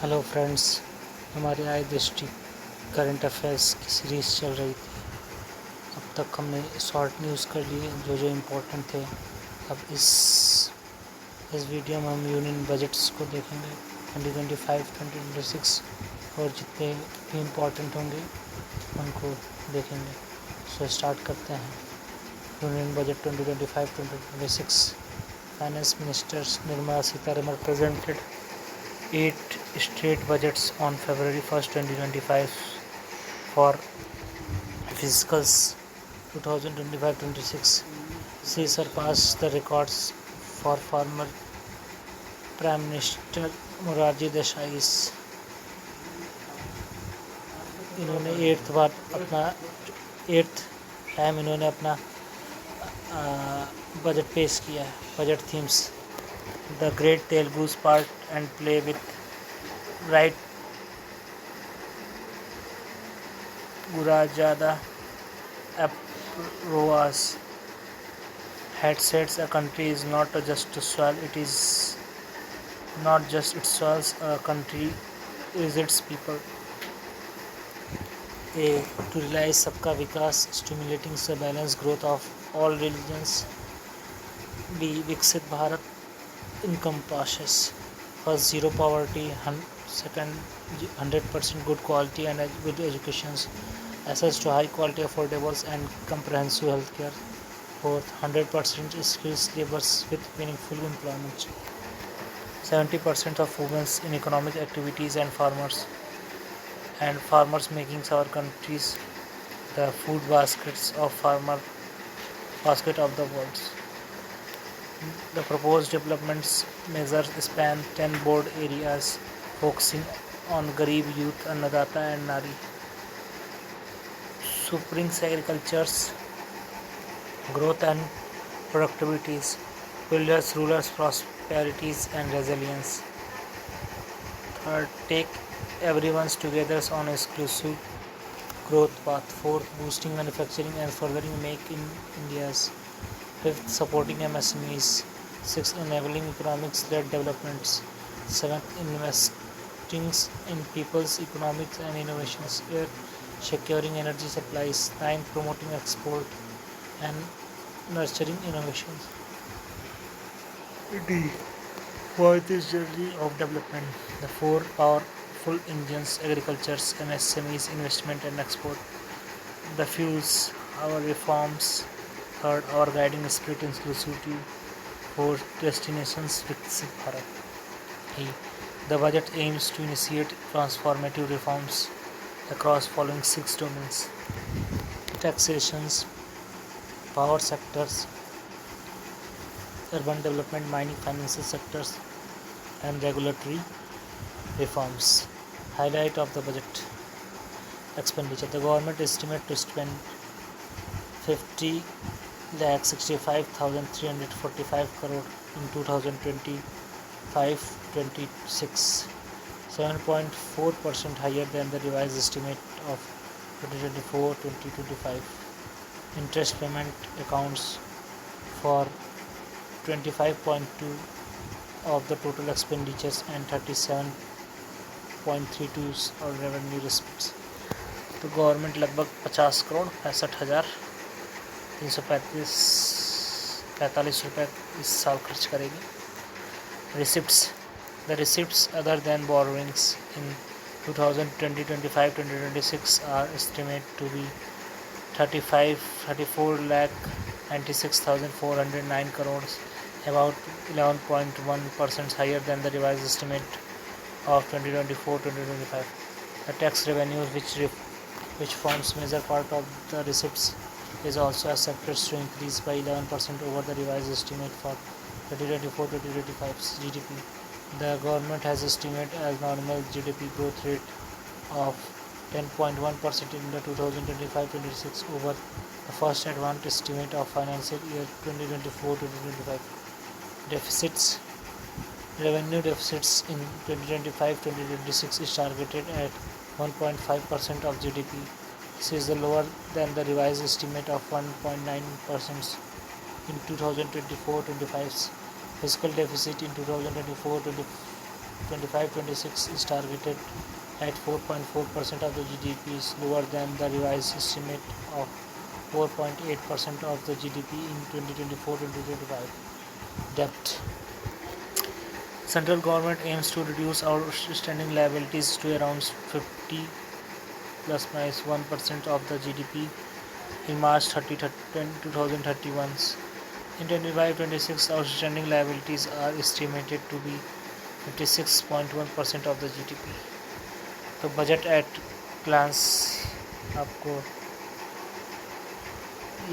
Hello friends. हमारी आय दृष्टि current affairs की सीरीज़ चल रही थी। अब तक हमने शॉर्ट न्यूज़ कर लिए जो जो इम्पोर्टेंट थे। अब इस वीडियो में हम यूनियन बजट्स को देखेंगे 2025 2026 और जितने भी इम्पोर्टेंट होंगे उनको देखेंगे। सो स्टार्ट करते हैं। Union budget 2025 2026। Finance ministers Nirmala Sitharaman presented 8 state budgets on February 1st, 2025 for fiscals 2025-26. She surpassed the records for former Prime Minister Morarji Desai. इन्होंने 8th टाइम इन्होंने अपना बजट पेश किया है। Budget themes: the great Telugu's part and play with right Gurajada Aprovas had said a country is not just a soil, it is not just its soil, a country is its people. To realize Sabka Vikas, stimulating the balanced growth of all religions. B. Viksit Bharat encompasses: first, zero poverty; second, 100% good quality and good education, access to high quality, affordable and comprehensive healthcare; fourth, 100% skilled laborers with meaningful employment; 70% of women in economic activities and farmers making our countries the food basket of the world. The proposed developments measures span 10 broad areas, focusing on Garib youth, Annadata and Nari. Supprings agriculture's growth and productivities, builders rulers prosperities and resilience. Third, take everyone's together on exclusive growth path. Fourth, boosting manufacturing and furthering Make in India's. Fifth, supporting MSMEs. Sixth, enabling economics-led developments. Seventh, investing in people's economics and innovations. Eighth, securing energy supplies. Ninth, promoting export and nurturing innovations. D. For this journey of development, the four powerful engines: agriculture, MSMEs, investment and export. The fuels our reforms. Third, our guiding spirit, inclusivity. Fourth, destinations Viksit Bharat. The budget aims to initiate transformative reforms across following 6 domains: taxations, power sectors, urban development, mining, financial sectors, and regulatory reforms. Highlight of the budget: expenditure. The government estimates to spend 50,65,345 crore in 2025-26, 7.4% higher than the revised estimate of 2024-2025. Interest payment accounts for 25.2 of the total expenditures and 37.32 और revenue receipts. तो government लगभग 50,65,345 रुपये इस साल खर्च करेगी. Receipts: the receipts other than borrowings in 2025-2026 are estimate to be 34,96,409 crores, about 11.1% higher than the revised estimate of 2024-2025. The tax revenues, which forms major part of the receipts, is also expected to increase by 11% over the revised estimate for 2024-2025 GDP. The government has estimated as nominal GDP growth rate of 10.1% in the 2025-26 over the first advanced estimate of financial year 2024-2025. Deficits: revenue deficits in 2025-2026 is targeted at 1.5% of GDP. This is lower than the revised estimate of 1.9% in 2024-25. Fiscal deficit in 2024-25 25-26 is targeted at 4.4% of the GDP, is lower than the revised estimate of 4.8% of the GDP in 2024-2025. Debt. Central government aims to reduce outstanding liabilities to around 50 plus minus 1% of the GDP in March 2031. In 25-26, outstanding liabilities are estimated to be 56.1% of the GDP. तो budget eight glance आपको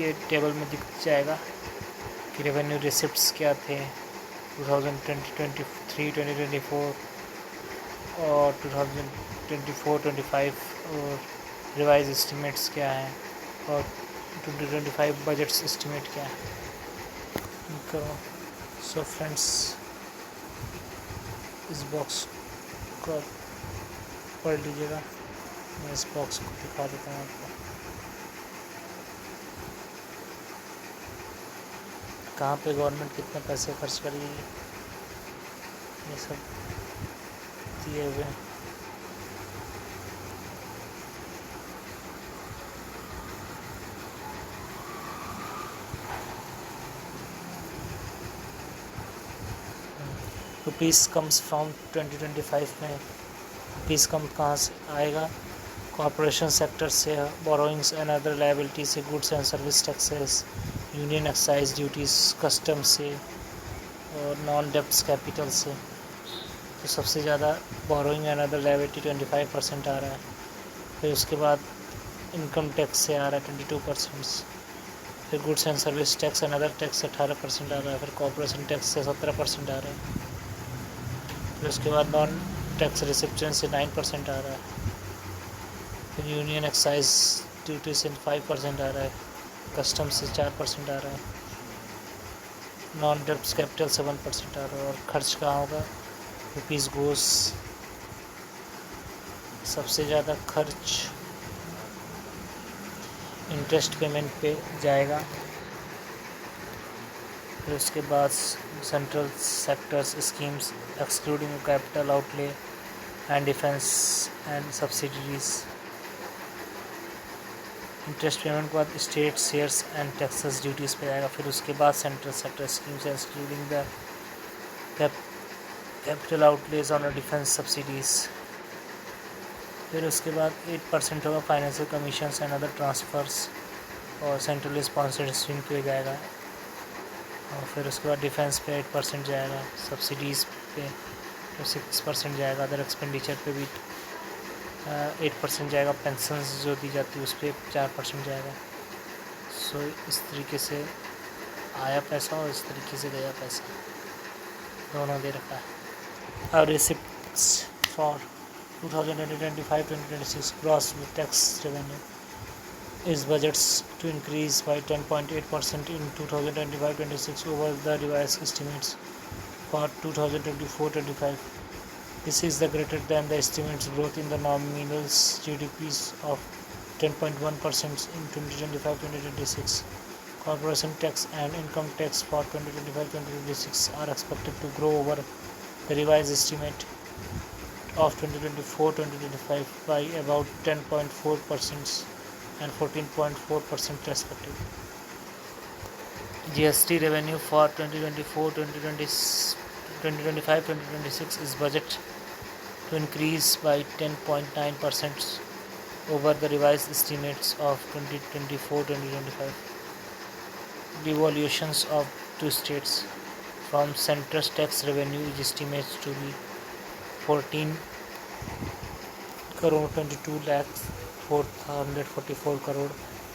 ये table में दिख जाएगा कि revenue receipts क्या थे 2023-24 और 2024-25 और रिवाइज एस्टिमेट्स क्या हैं और 2025 बजट्स एस्टिमेट क्या है। सो फ्रेंड्स, इस बॉक्स को पढ़ लीजिएगा। मैं इस बॉक्स को दिखा देता हूँ आपको कहाँ पे गवर्नमेंट कितने पैसे खर्च करेगी, ये सब दिए हुए हैं। रुपीस कम्स फ्रॉम 2025 में रुपीस कम कहाँ से आएगा? कॉरपोरेशन सेक्टर से, बोरोइंग्स एंड अदर लायबिलिटी से, goods and service taxes, union excise duties, custom से और नॉन डेप्ट्स कैपिटल से। तो सबसे ज़्यादा बोरोइंग एंड अदर लायबिलिटी 25% आ रहा है। फिर उसके बाद इनकम टैक्स से आ रहा है 22%। फिर goods and service tax and other tax से 18% आ रहा है। फिर कॉरपोरेशन टैक्स से 17% आ रहा है। फिर उसके बाद नॉन टैक्स रिसिप्शन से 9% आ रहा है। फिर यूनियन एक्साइज ड्यूटी से 5% आ रहा है। कस्टम से 4% आ रहा है। नॉन डेप्ट्स कैपिटल से 1% आ रहा है। और खर्च कहाँ होगा? रुपीज़ गोस सबसे ज़्यादा खर्च इंटरेस्ट पेमेंट पे जाएगा। फिर उसके बाद central sectors schemes excluding capital outlay and defence and subsidies. Interest payment के बाद state shares and taxes duties पे जाएगा। फिर उसके बाद central sector schemes excluding the capital outlays on defence subsidies. फिर उसके बाद 8% होगा financial commissions and other transfers और सेंट्रली स्पॉन्सर्ड स्कीम पे जाएगा। और फिर उसके बाद डिफेंस पे 8% जाएगा। सब्सिडीज़ पे तो 6% जाएगा। अदर एक्सपेंडिचर पे भी 8% जाएगा। पेंशन्स जो दी जाती है उस पर 4% जाएगा। सो इस तरीके से आया पैसा और इस तरीके से गया पैसा, दोनों दे रखा है। और receipts for 2025-2026 gross tax revenue is budgets to increase by 10.8% in 2025-26 over the revised estimates for 2024-25. This is the greater than the estimates growth in the nominal GDPs of 10.1% in 2025-2026. Corporation tax and income tax for 2025-2026 are expected to grow over the revised estimate of 2024-2025 by about 10.4% and 14.4% respectively. GST revenue for 2025-2026 is budgeted to increase by 10.9% over the revised estimates of 2024-2025. Devolutions of two states from central tax revenue is estimated to be 14 crore 22 lakh 444 crore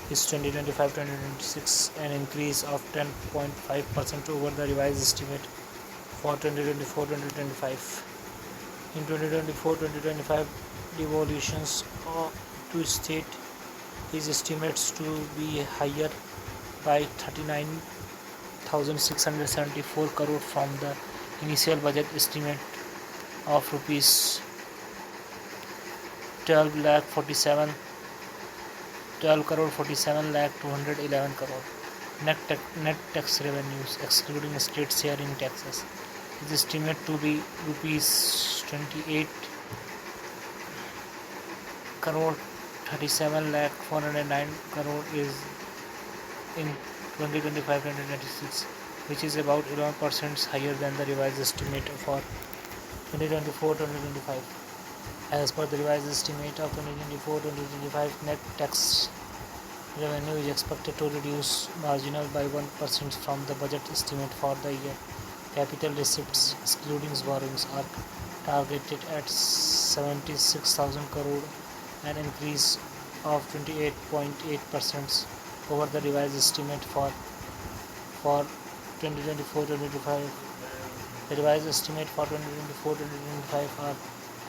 is 2025-2026, an increase of 10.5% over the revised estimate for 2024-2025. In 2024-2025, devolutions to state is estimated to be higher by 39,674 crore from the initial budget estimate of rupees 12 crore 47 lakh 211 crore. Net tax revenues excluding state sharing taxes is estimated to be rupees 28 crore 37 lakh 409 crore is in 2025-2026, which is about 11% higher than the revised estimate for 2024-2025. As per the revised estimate of 2024-2025, net tax revenue is expected to reduce marginal by 1% from the budget estimate for the year. Capital receipts, excluding borrowings, are targeted at 76,000 crore, an increase of 28.8% over the revised estimate for 2024-2025. The revised estimate for 2024-2025 are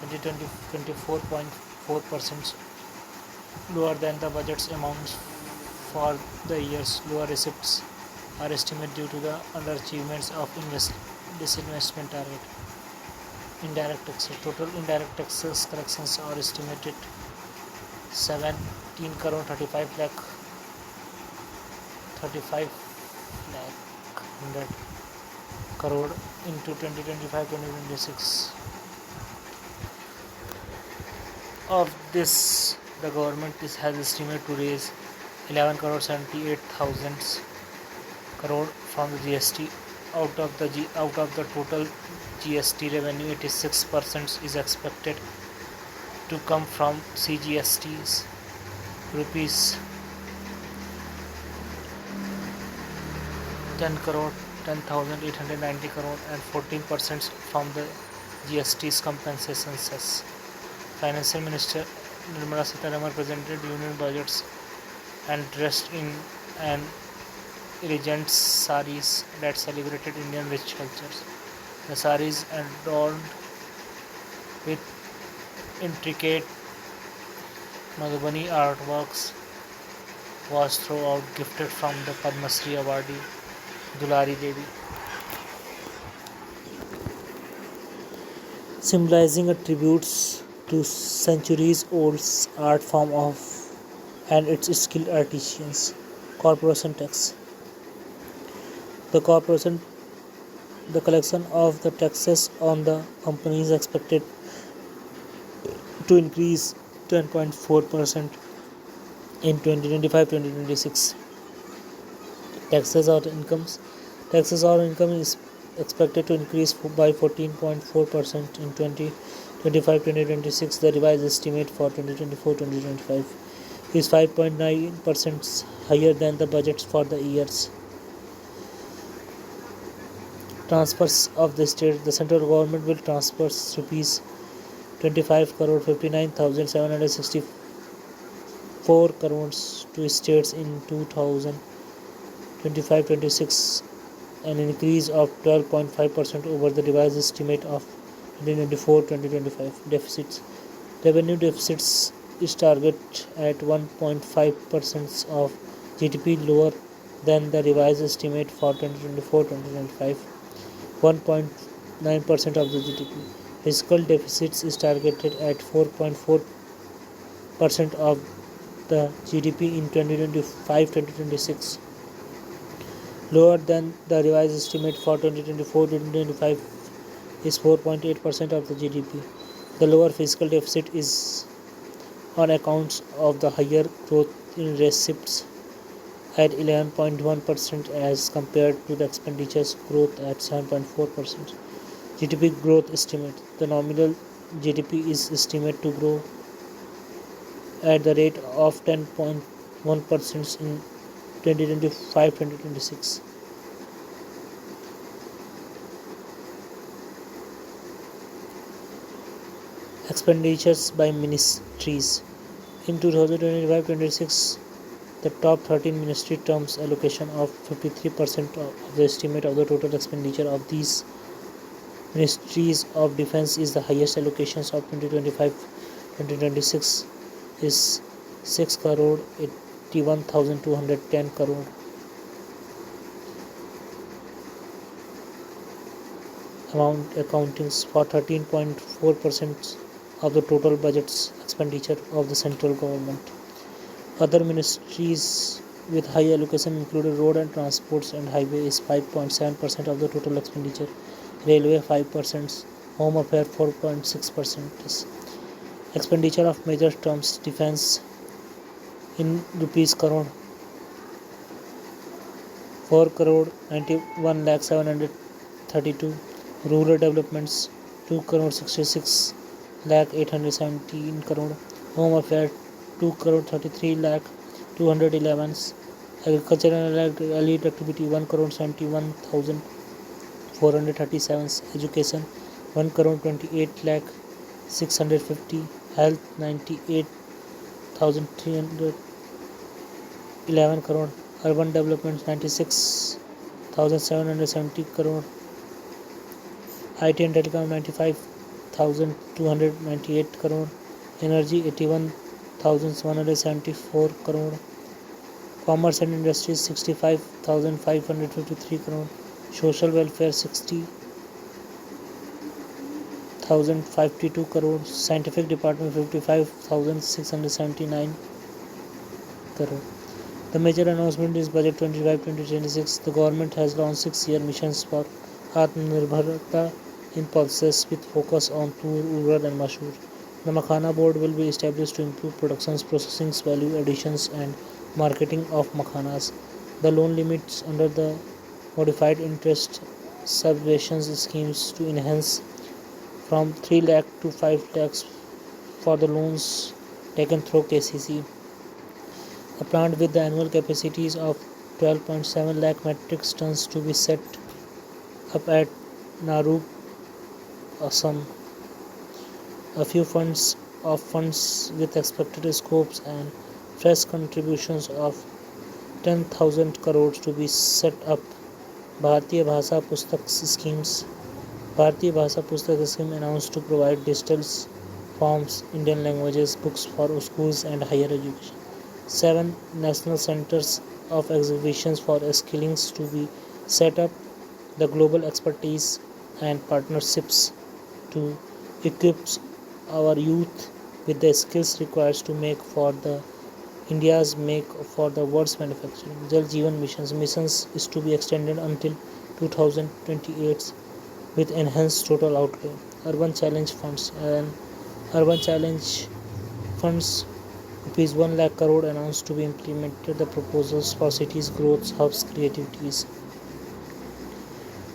24.4% lower than the budget's amounts for the year's. Lower receipts are estimated due to the underachievements of disinvestment target. Indirect taxes. Total indirect taxes collections are estimated 17 crore 35 lakh 100 crore into 2025-2026. Of this, the government has estimated to raise 11 crore 78,000 crore from the GST. Out of the total GST revenue, 86% is expected to come from CGSTs, rupees 10 crore 10,890 crore, and 14% from the GST's compensation cess. Finance Minister Nirmala Sitharaman presented union budgets and dressed in an elegant saris that celebrated Indian rich cultures. The saris, adorned with intricate Madhubani artworks, was throughout gifted from the Padma Shri awardee Dulari Devi, symbolizing a tribute to centuries-old art form of and its skilled artisans. Corporation tax. The corporation, the collection of the taxes on the company is expected to increase 10.4% in 2025-2026. Taxes on incomes. Taxes on income is expected to increase by 14.4% in 2025-2026. The revised estimate for 2024-2025 is 5.9% higher than the budget for the years. Transfers of the state. The central government will transfer rupees 25 crore 59,764 crores to states in 2025-26, an increase of 12.5% over the revised estimate of 2024-2025. Deficits. Revenue deficits is targeted at 1.5% of GDP, lower than the revised estimate for 2024-2025, 1.9% of the GDP. Fiscal deficits is targeted at 4.4% of the GDP in 2025-2026, lower than the revised estimate for 2024-2025 is 4.8% of the GDP. The lower fiscal deficit is on account of the higher growth in receipts at 11.1% as compared to the expenditures growth at 7.4%. GDP growth estimate. The nominal GDP is estimated to grow at the rate of 10.1% in 2025-2026. Expenditures by ministries. In 2025-26, the top 13 ministry terms allocation of 53% of the estimate of the total expenditure of these ministries of defense is the highest. Allocations of 2025-2026 is 6 crore 81,210 crore. Amount accounting for 13.4% of the total budget's expenditure of the central government. Other ministries with high allocation included road and transports and highway is 5.7% of the total expenditure. railway 5%, home affairs 4.6%. Expenditure of major terms defense in rupees crore 4 crore 91 lakh 732, rural developments 2 crore 66 lakh 817 crore, home affairs 2 crore 33 lakh 211, agricultural and allied activity 1 crore 71,437, education 1 crore 28 lakh 650, health 98,311 crore, urban development 96,770 crore, IT and telecom 95,298 crore, energy 81,174 crore, commerce and industries 65,553 crore, social welfare 60,052 crore, scientific department 55,679 crore. The major announcement is Budget 25-2026. The government has launched 6-year missions for Atmanirbharta in pulses with focus on Tur, Urad and Mashur. The Makhana board will be established to improve productions, processing, value additions and marketing of makhanas. The loan limits under the modified interest subventions schemes to enhance from 3 lakh to 5 lakhs for the loans taken through KCC. A plant with the annual capacities of 12.7 lakh metric tons to be set up at Naru, Assam. A few funds with expected scopes and fresh contributions of 10,000 crores to be set up. Bharatiya Bhasha Pustak schemes. Bharatiya Bhasha Pustak scheme announced to provide digital forms, Indian languages, books for schools and higher education. 7 national centers of exhibitions for skillings to be set up. The global expertise and partnerships to equip our youth with the skills required to make for the India's make for the world's manufacturing. Jal Jeevan missions is to be extended until 2028 with enhanced total outlay. Urban Challenge Funds and Urban Challenge Funds rupees 1 lakh crore announced to be implemented. The proposals for cities growth hubs creativities.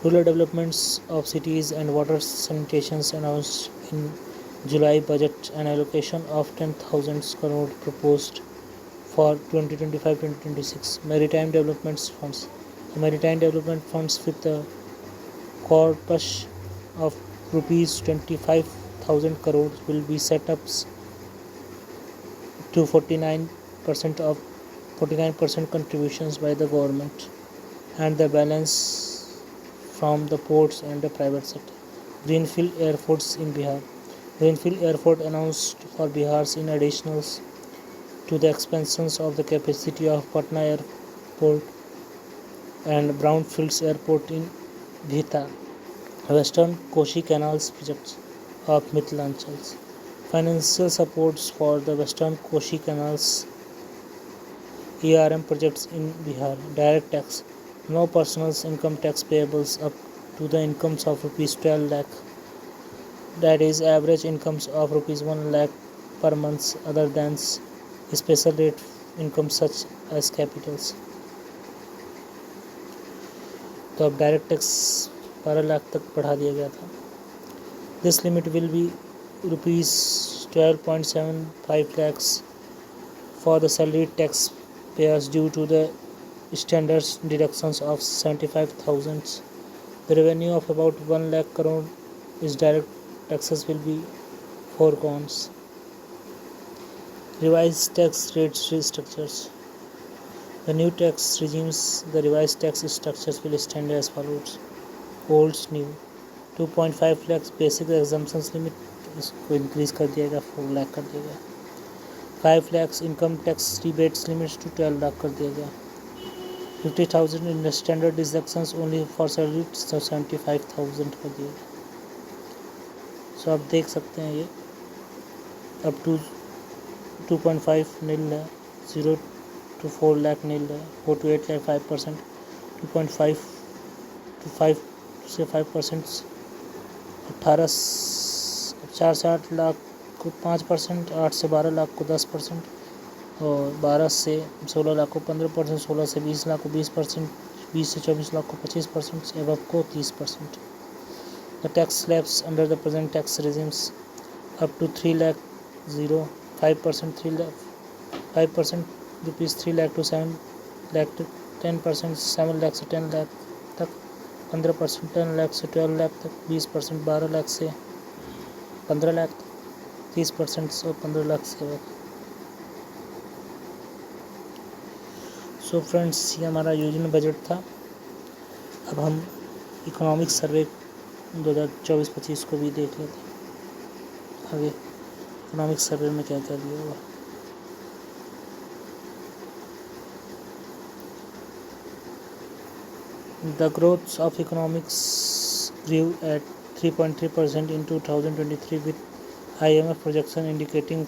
Rural developments of cities and water sanitations announced in July budget, an allocation of 10,000 crore proposed for 2025-2026. Maritime Development Funds. The Maritime Development Funds with a corpus of rupees 25,000 crore will be set up to 49% contributions by the government and the balance from the ports and the private sector. Greenfield airports in Bihar. Greenfield airport announced for Bihar in additions to the expansions of the capacity of Patna airport and Brownfields airport in Bhita. Western Koshi Canals projects of Mithilanchal. Financial supports for the Western Koshi Canals ERM projects in Bihar. Direct tax. No personal income tax payables up to the incomes of rupees 12 lakh. That is average incomes of rupees 1 lakh per month other than special rate income such as capitals. तो अब direct tax 12 lakh तक बढ़ा दिया गया था. This limit will be rupees 12.75 lakhs for the salaried taxpayers due to the standard deductions of 75,000. The revenue of about 1 lakh crore is direct taxes will be foregone. Revised tax rate structures. The new tax regimes, the revised tax structures will stand as follows. Old, new. 2.5 lakhs basic exemptions limit इसको increase कर दिया गया 4 लाख कर दिया गया. 5 lakhs income tax rebates limits to 12 lakh कर दिया गया. 50,000 in the standard deductions only for salary 75,000 कर दिया गया. So आप देख सकते हैं ये up to 2.5 nil है, 0 to 4 lakh nil है, 4 to 8 lakh 5%, 2.5 to 5 से 5% 18 4 से 8 लाख को 5%, 8 से 12 लाख को 10%, और 12 से 16 लाख को 15%, 16 से 20 लाख को 20%, 20 से 24 लाख को 25%, एवब को 30%. The tax slabs under the present tax regimes up to 3 lakh 0 5%, 3 lakh 5% rupees 3 lakh to 7 lakh to 10%, 7 lakh से 10 लाख तक 15%, 10 लाख से 12 लाख तक 20%, 12 लाख से 15 लाख तक 30% और 15 लाख से. सो फ्रेंड्स, ये हमारा यूनियन बजट था. अब हम इकोनॉमिक सर्वे 2024-25 को भी देख लेते हैं. आगे इकोनॉमिक सर्वे में क्या क्या दिया हुआ. The growth of economics grew at 3.3% in 2023, with IMF projection indicating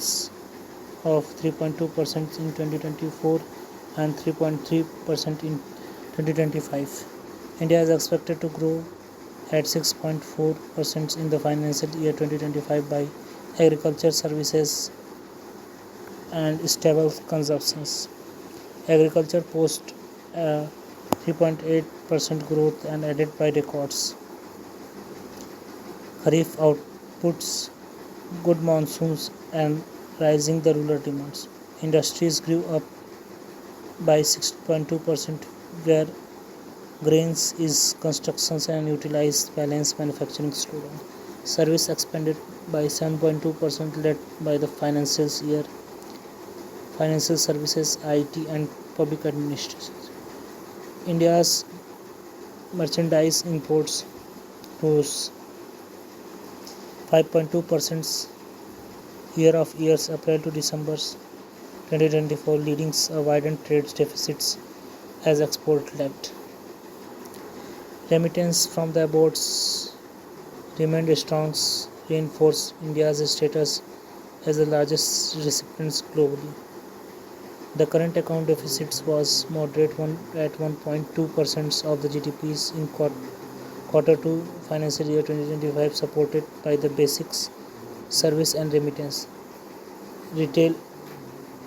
of 3.2% in 2024 and 3.3% in 2025. India is expected to grow at 6.4% in the financial year 2025 by agriculture, services and stable consumptions. Agriculture post 3.8% growth and added by records. Kharif outputs, good monsoons and rising the rural demands. Industries grew up by 6.2%, where grains is constructions and utilized balance manufacturing slowed down. Service expanded by 7.2%, led by the financial services, IT and public administration. India's merchandise imports rose 5.2% year of years April to December 2024, leading a widened trade deficits as export lagged. Remittance from the abroad remained strong, reinforced India's status as the largest recipient globally. The current account deficit was moderate at 1.2% of the GDPs in quarter 2 financial year 2025, supported by the basics, service and remittance. Retail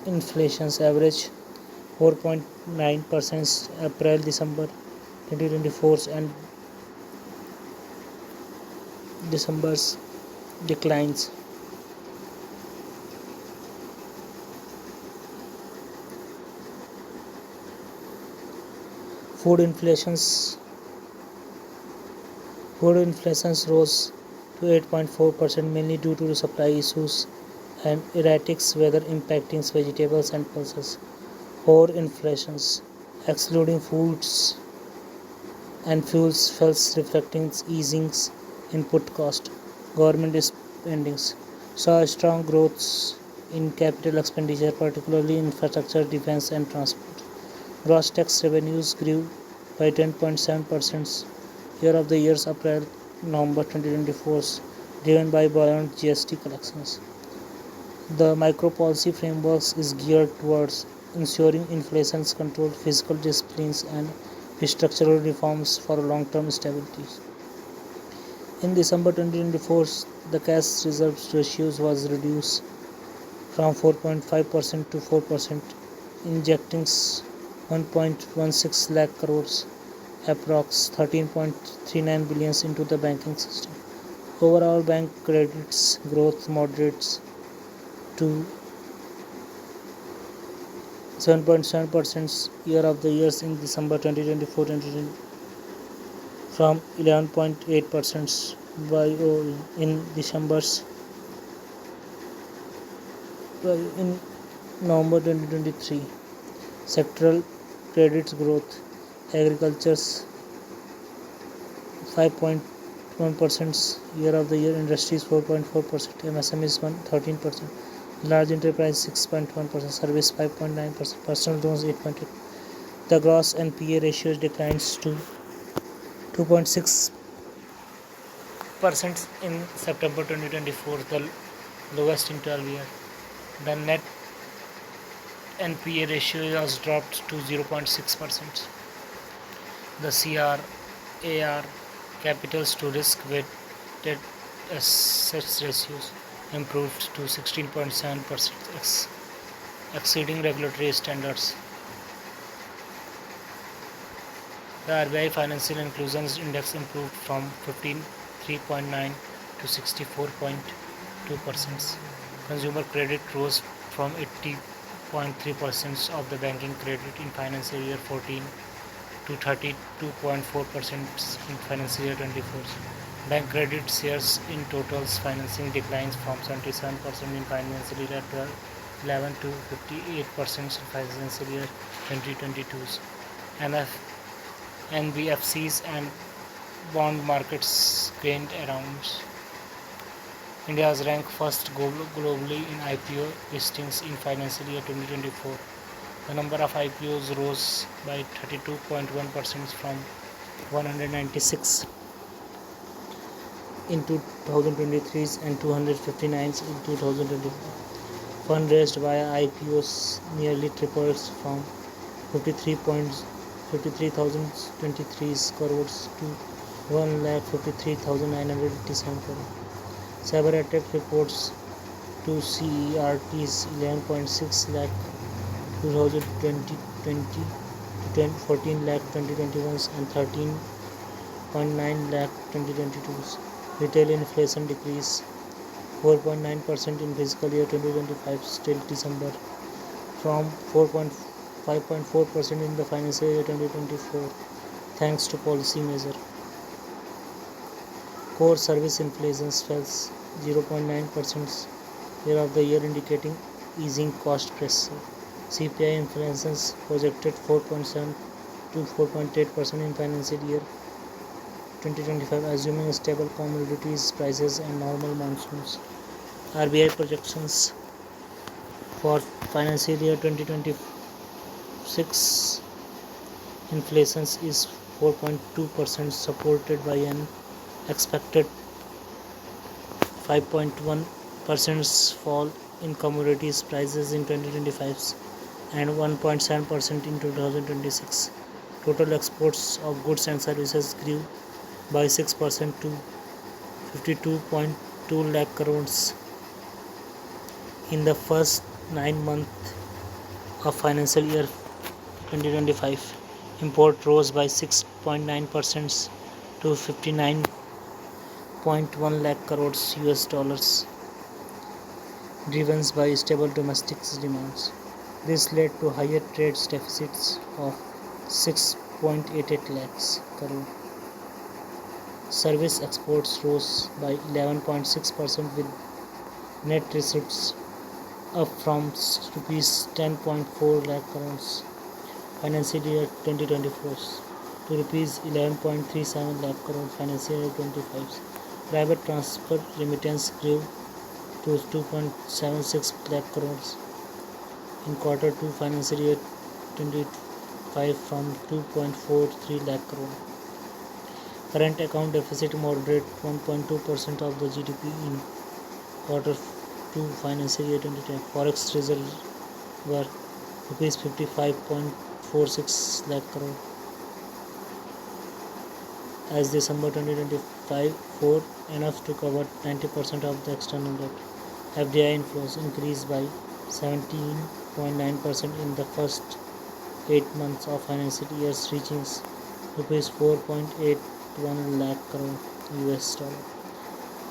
inflation's average 4.9% April-December 2024 and December's declines. Food inflation rose to 8.4%, mainly due to the supply issues and erratic weather impacting vegetables and pulses. Core inflation, excluding foods and fuels, fell, reflecting easing input cost. Government spending saw strong growth in capital expenditure, particularly infrastructure, defense and transport. Gross tax revenues grew by 10.7% year of the years April-November 2024, driven by buoyant GST collections. The micro-policy framework is geared towards ensuring inflation control, fiscal disciplines and structural reforms for long-term stability. In December 2024, the cash reserves ratio was reduced from 4.5% to 4%, injecting 1.16 lakh crores, approx 13.39 billion into the banking system. Overall bank credits growth moderates to 7.7% year of the years in December 2024 from 11.8% in November 2023. Sectoral credits growth: agriculture's 5.1% year of the year, industries 4.4%, MSMEs 13%, large enterprise 6.1%, service 5.9%, personal loans 8.8%. The gross NPA ratio declines to 2.6% in September 2024, the lowest in 12 years. The net NPA ratio was dropped to 0.6%. The CRAR capitals to risk weighted assets ratios improved to 16.7%, exceeding regulatory standards. The RBI Financial Inclusion Index improved from 53.9 to 64.2%. Consumer credit rose from 80.3% of the banking credit in financial year 14 to 32.4% in financial year 24. Bank credit shares in total financing declines from 77% in financial year 11 to 58% in financial year 2022. NF NBFCs and bond markets gained around. India's ranked first globally in IPO listings in financial year 2024. The number of IPOs rose by 32.1% from 196 in 2023 and 259 in 2024. Fund raised via IPOs nearly tripled from 53,023 crores to 1,53,987 crores. Cyber attack reports to CERT's 11.6 lakh 2020 to 14 lakh 2021 and 13.9 lakh 2022. Retail inflation decreased 4.9% in fiscal year 2025 till December from 5.4% in the financial year 2024 thanks to policy measure. Core service inflation fell 0.9% year of the year, indicating easing cost pressure. CPI inflation projected 4.7 to 4.8% in financial year 2025, assuming stable commodities prices and normal monsoons. RBI projections for financial year 2026 inflation is 4.2%, supported by an expected 5.1% fall in commodities prices in 2025 and 1.7% in 2026. Total exports of goods and services grew by 6% to 52.2 lakh crores in the first 9 months of financial year 2025. Import rose by 6.9% to 59.1 lakh crores US dollars, driven by stable domestic demands. This led to higher trade deficits of 6.88 lakhs crore. Service exports rose by 11.6% with net receipts up from rupees 10.4 lakh crores financial year 2024 to rupees 11.37 lakh crore financial year 25. Private transfer remittance grew to 2.76 lakh crores in quarter 2 financial year 25 from 2.43 lakh crore. Current account deficit moderate 1.2% of the GDP in quarter 2 financial year 2020. Forex reserves were rupees 55.46 lakh crore as December 2025, enough to cover 90% of the external debt. FDI inflows increased by 17.9% in the first 8 months of financial years, reaching rupees 4.81 lakh crore US dollar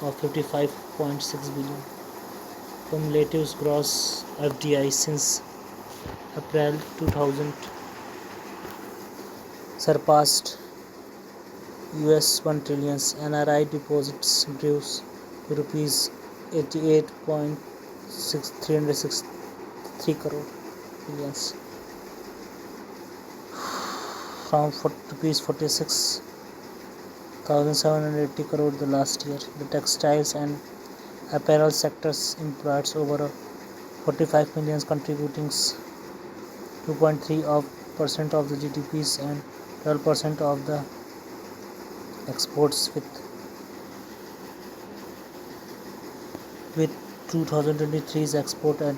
or 55.6 billion. Cumulative gross FDI since April 2000 surpassed US 1 trillion. NRI deposits grew to rupees 88.363 crore billions from rupees 46,780 crore the last year. The textiles and apparel sectors employed over 45 million, contributing 2.3% of the GDPs and 12% of the exports with 2023's export at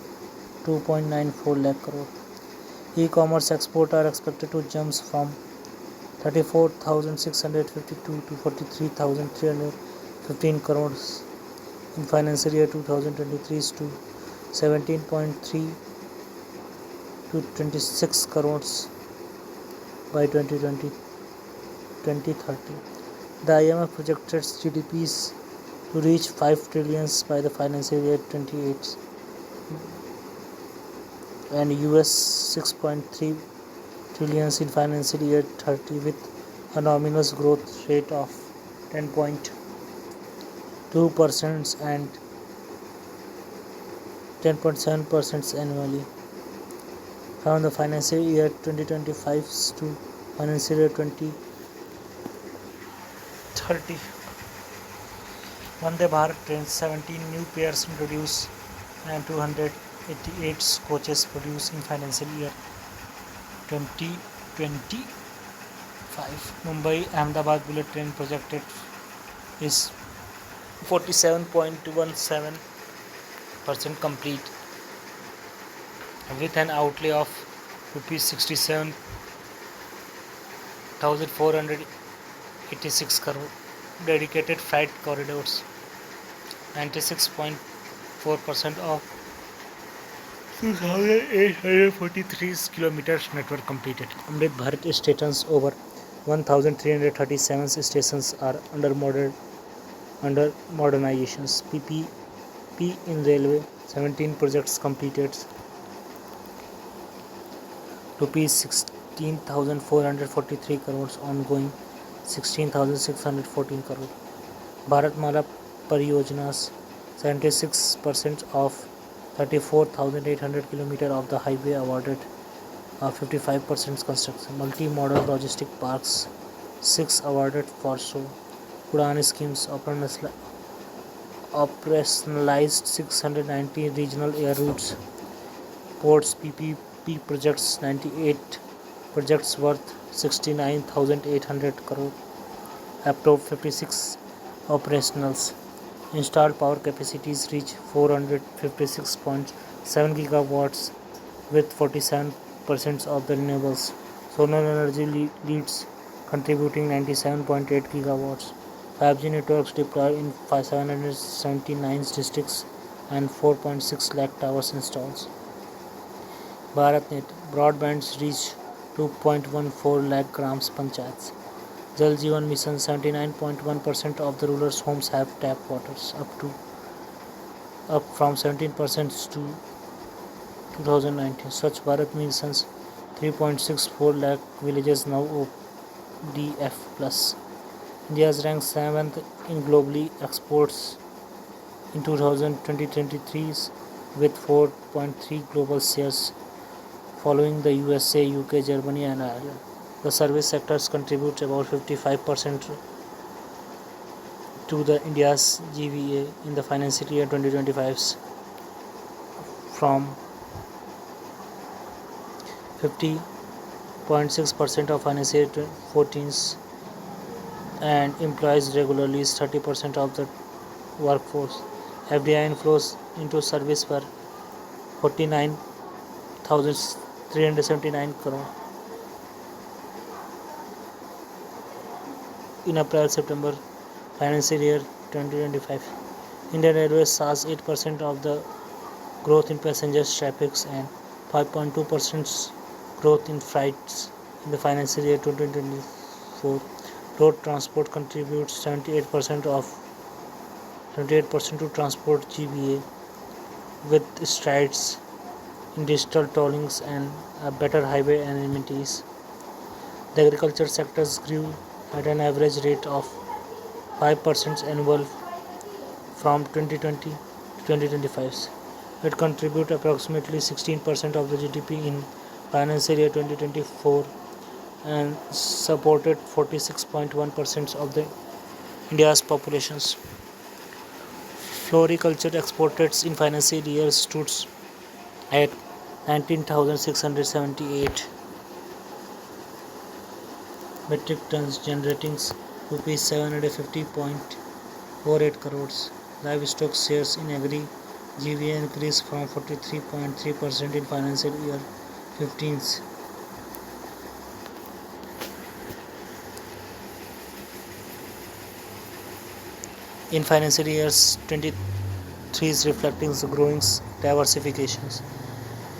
2.94 lakh crore. E-commerce export are expected to jump from 34,652 to 43,315 crores in financial year 2023 to 17.3 to 26 crores by 2030. The IMF projected GDPs to reach 5 trillions by the financial year 28 and US 6.3 trillions in financial year 30 with a nominal growth rate of 10.2% and 10.7% annually. From the financial year 2025 to financial year 2030, Vande Bharat trains 17 new pairs introduced and 288 coaches produced in financial year 2025. Mumbai Ahmedabad bullet train projected is 47.17% complete with an outlay of rupees 67,486 crore. Dedicated freight corridors 96.4% of 2,843 kilometers network completed. Amrit Bharat stations over 1,337 stations are under modernizations. PPP in railway 17 projects completed. Rupees 16,443 crores ongoing. 16,614 crore. Bharatmala Pariyojana's 76% of 34,800 km of the highway awarded 55% construction. Multi-modal logistic parks 6 awarded for show. Udan schemes operationalized 690 regional air routes. Ports PPP projects 98 projects worth 69,800 crore. Approved 56 operationals. Installed power capacities reach 456.7 gigawatts with 47% of the renewables. Solar energy leads contributing 97.8 gigawatts. 5G networks deployed in 779 districts and 4.6 lakh towers installed. BharatNet broadbands reach 2.14 lakh grams panchayats. Jal Jeevan Mission 79.1% of the rural homes have tap waters up from 17% to 2019. Swachh Bharat Mission's 3.64 lakh villages now ODF plus. India is ranked 7th in globally exports in 2023 with 4.3 global shares, following the USA, UK, Germany and Ireland. The service sectors contribute about 55% to the India's GVA in the financial year 2025 from 50.6% of financial year 2014 and employs regularly 30% of the workforce. FDI inflows into service were 49,379 crore. In April-September financial year 2025, Indian Railways saw 8% of the growth in passengers traffic and 5.2% growth in freights in the financial year 2024. Road transport contributes 78% to transport GVA with strides in digital tollings and better highway amenities. The agriculture sectors grew at an average rate of 5% annual from 2020 to 2025. It contributes approximately 16% of the GDP in financial year 2024 and supported 46.1% of the India's populations. Floriculture exported in financial year stood at 19,678 metric tons, generating rupees 750.48 crores. Livestock shares in agri GVA increased from 43.3% in financial year 15 in financial years 20 2023 is reflecting the growing diversifications.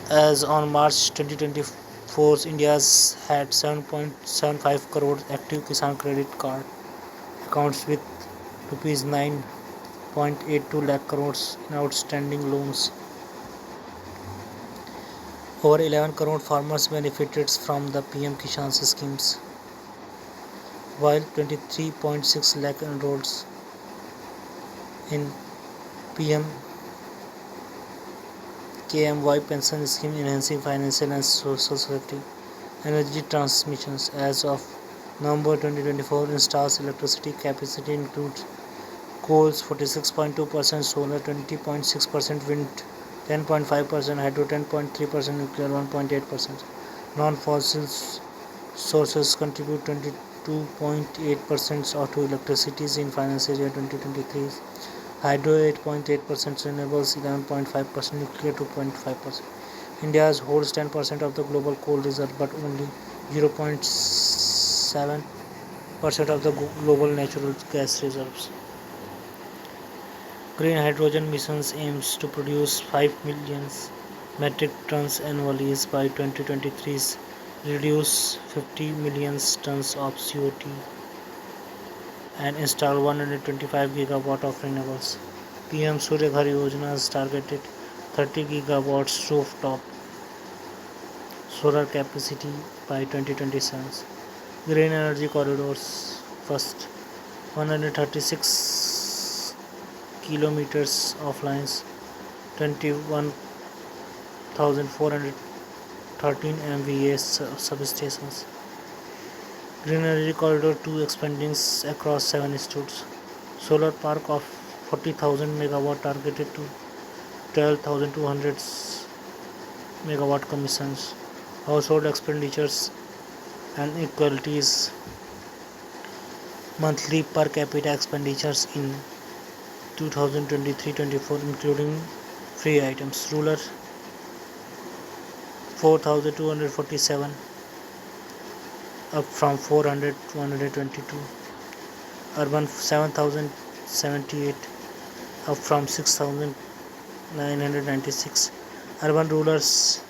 As on March 2024, India's had 7.75 crore active Kisan credit card accounts with rupees 9.82 lakh crores in outstanding loans. Over 11 crore farmers benefited from the PM Kisan schemes, while 23.6 lakh enrolled in PM KMY pension scheme, enhancing financial and social safety. Energy transmissions. As of November 2024, installed electricity capacity includes coals 46.2%, solar 20.6%, wind 10.5%, hydro 10.3%, nuclear 1.8%. Non-fossil sources contribute 22.8% to electricity in financial year 2023. Hydro 8.8%, renewables 11.5%, nuclear 2.5%. India holds 10% of the global coal reserve, but only 0.7% of the global natural gas reserves. Green hydrogen missions aims to produce 5 million metric tons annually by 2023, reduce 50 million tons of CO2, and install 125 gigawatt of renewables. PM Surya Ghar Yojana has targeted 30 gigawatts rooftop solar capacity by 2027. Green energy corridors. First, 136 kilometers of lines, 21,413 MVA substations. Green energy corridor 2 expanding across 7 states. Solar park of 40,000 megawatt targeted to 12,200 megawatt commissions. Household expenditures and inequalities. Monthly per capita expenditures in 2023-24 including free items. Rural 4,247, up from 400-122. Urban 7,078, up from 6,996. Urban rurals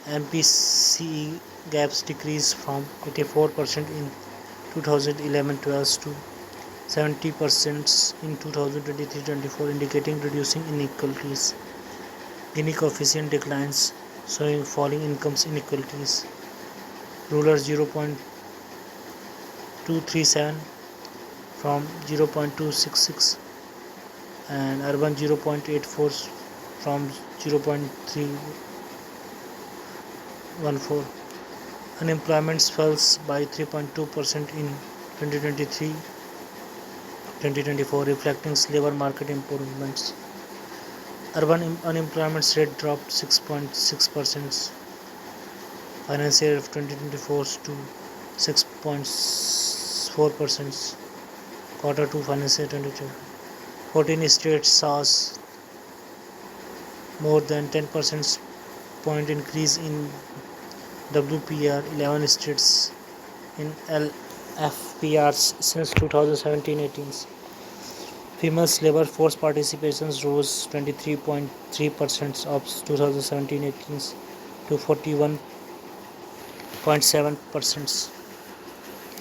MPCE gaps decreased from 84% in 2011-12 to 70% in 2023-24, indicating reducing inequalities. Gini coefficient declines, showing falling incomes inequalities. Rural 0.237 from 0.266 and urban 0.84 from 0.314. Unemployment falls by 3.2% in 2023-2024, reflecting labor market improvements. Urban unemployment rate dropped 6.6% financial year of 2024 to 6.4% quarter 2 financial year 2022. 14 states saw more than 10% point increase in WPR, 11 states in LFPRs since 2017-18. Females labor force participation rose 23.3% of 2017-18 to 41.7%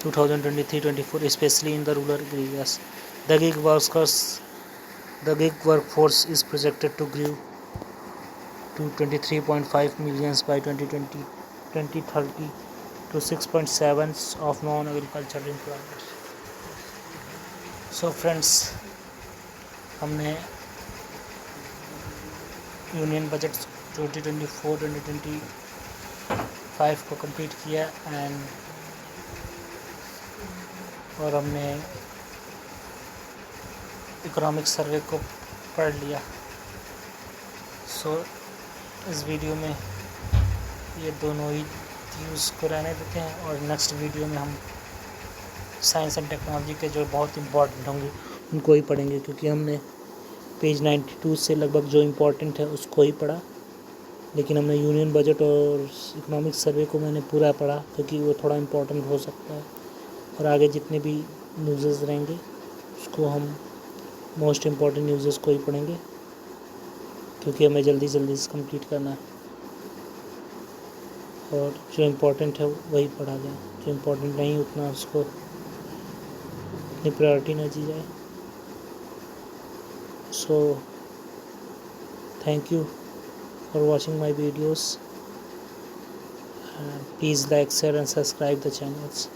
2023-24, especially in the rural areas. The gig workforce is projected to grow to 23.5 million by 2030 to 6.7 of non-agricultural employment. So friends, हमने union budget 2024-2025 को complete किया और हमने economic survey को पढ़ लिया. सो इस video में ये दोनों ही यूज़ को रहने देते हैं और नेक्स्ट वीडियो में हम साइंस एंड टेक्नोलॉजी के जो बहुत इम्पोर्टेंट होंगे उनको ही पढ़ेंगे, क्योंकि हमने पेज 92 से लगभग जो इम्पोर्टेंट है उसको ही पढ़ा, लेकिन हमने यूनियन बजट और इकोनॉमिक सर्वे को मैंने पूरा पढ़ा क्योंकि वो थोड़ा इम्पोर्टेंट हो सकता है. और आगे जितने भी न्यूज़ेस रहेंगे उसको हम मोस्ट इम्पॉर्टेंट न्यूज़ेस को ही पढ़ेंगे. क्योंकि हमें जल्दी जल्दी से कंप्लीट करना है और जो इम्पोर्टेंट है वही पढ़ा जाए, जो इम्पोर्टेंट नहीं उतना उसको इतनी प्रायोरिटी ना दी जाए। So thank you for watching my videos, please like, share and subscribe the channels.